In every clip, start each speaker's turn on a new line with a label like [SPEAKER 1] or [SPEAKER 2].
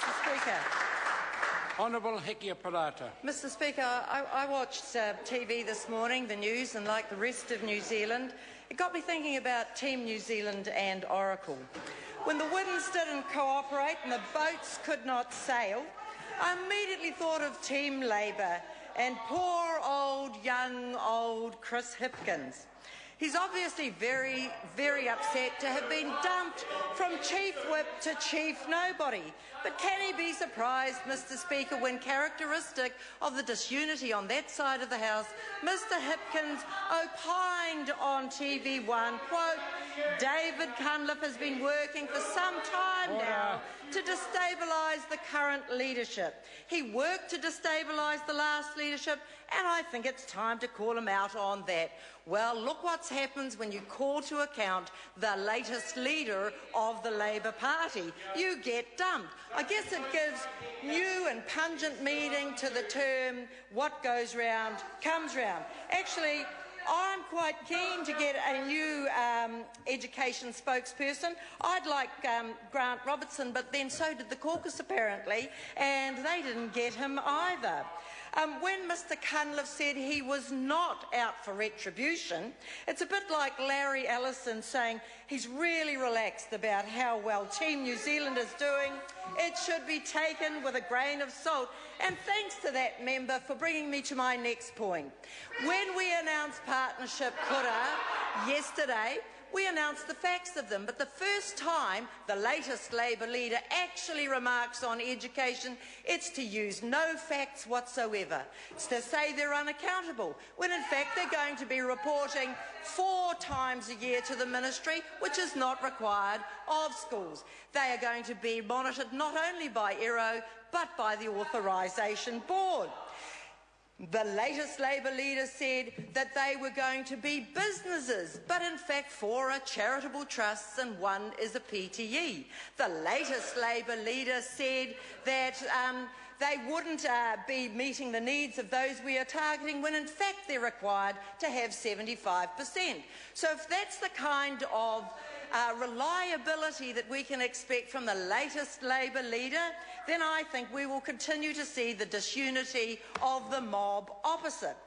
[SPEAKER 1] Mr Speaker.
[SPEAKER 2] Honourable Hekia Parata.
[SPEAKER 1] Mr Speaker, I watched TV this morning, the news, and like the rest of New Zealand, it got me thinking about Team New Zealand and Oracle. When the winds didn't cooperate and the boats could not sail, I immediately thought of Team Labour and poor old Chris Hipkins. He's obviously very, very upset to have been dumped from Chief Whip to Chief Nobody. But can he be surprised, Mr Speaker, when characteristic of the disunity on that side of the House, Mr Hipkins opined on TV1, quote, David Cunliffe has been working for some time now to destabilise the current leadership. He worked to destabilise the last leadership, and I think it's time to call him out on that. Well, look what happens when you call to account the latest leader of the Labour Party. You get dumped. I guess it gives new and pungent meaning to the term, what goes round comes round. Actually, I'm quite keen to get a new education spokesperson. I'd like Grant Robertson, but then so did the caucus apparently, and they didn't get him either. When Mr Cunliffe said he was not out for retribution, it's a bit like Larry Ellison saying he's really relaxed about how well Team New Zealand is doing. It should be taken with a grain of salt. And thanks to that member for bringing me to my next point. When we announced Partnership Kura yesterday, we announced the facts of them, but the first time the latest Labour leader actually remarks on education, it's to use no facts whatsoever. It's to say they're unaccountable, when in fact they're going to be reporting 4 times a year to the ministry, which is not required of schools. They are going to be monitored not only by ERO, but by the Authorisation Board. The latest Labour leader said that they were going to be businesses, but in fact 4 are charitable trusts and 1 is a PTE. The latest Labour leader said that they wouldn't be meeting the needs of those we are targeting, when in fact they're required to have 75%. So if that's the kind of reliability that we can expect from the latest Labour leader, then I think we will continue to see the disunity of the mob opposite.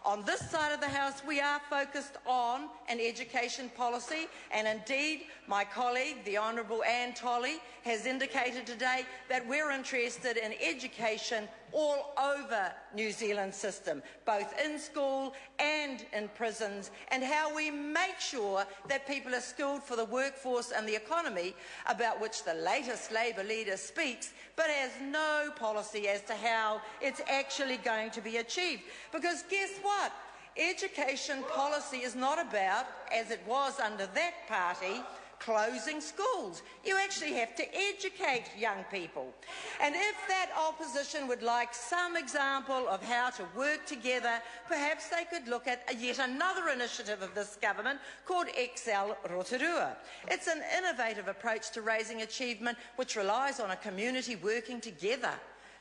[SPEAKER 1] On this side of the House, we are focused on an education policy, and indeed my colleague, the Honourable Anne Tolley, has indicated today that we're interested in education all over New Zealand's system, both in school and in prisons, and how we make sure that people are skilled for the workforce and the economy, about which the latest Labour leader speaks, but has no policy as to how it's actually going to be achieved. Because guess what? Education policy is not about, as it was under that party, closing schools. You actually have to educate young people. And if that opposition would like some example of how to work together, perhaps they could look at yet another initiative of this government called Excel Rotorua. It's an innovative approach to raising achievement which relies on a community working together.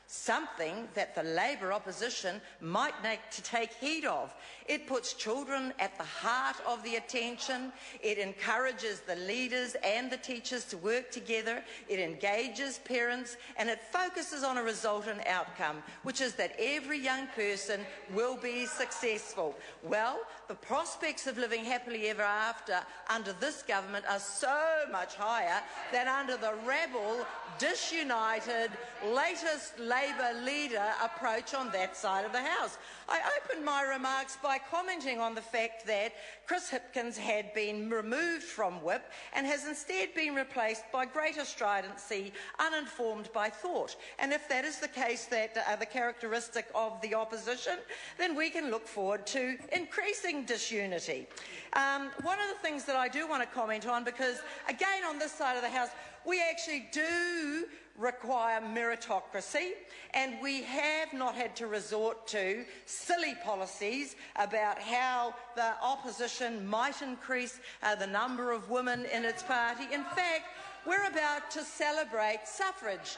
[SPEAKER 1] Something that the Labour opposition might need to take heed of. It puts children at the heart of the attention. It encourages the leaders and the teachers to work together. It engages parents, and it focuses on a resultant outcome, which is that every young person will be successful. Well, the prospects of living happily ever after under this government are so much higher than under the rebel, disunited, latest Labour leader approach on that side of the House. I opened my remarks by commenting on the fact that Chris Hipkins had been removed from Whip and has instead been replaced by greater stridency, uninformed by thought. And if that is the case, that the characteristic of the opposition, then we can look forward to increasing disunity. One of the things that I do want to comment on, because again on this side of the House, we actually do require meritocracy, and we have not had to resort to silly policies about how the opposition might increase the number of women in its party. In fact, we're about to celebrate suffrage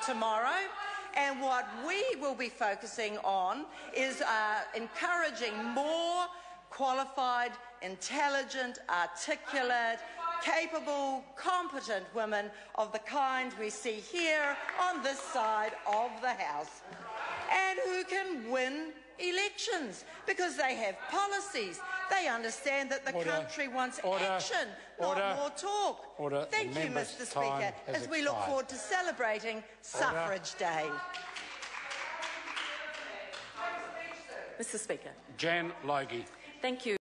[SPEAKER 1] tomorrow, and what we will be focusing on is encouraging more qualified, intelligent, articulate, capable, competent women of the kind we see here on this side of the House, and who can win elections because they have policies. They understand that the country wants action, not more talk. Thank you, Mr. Speaker, as we look forward to celebrating Suffrage Day.
[SPEAKER 3] Mr. Speaker.
[SPEAKER 2] Jan Logie.
[SPEAKER 3] Thank you.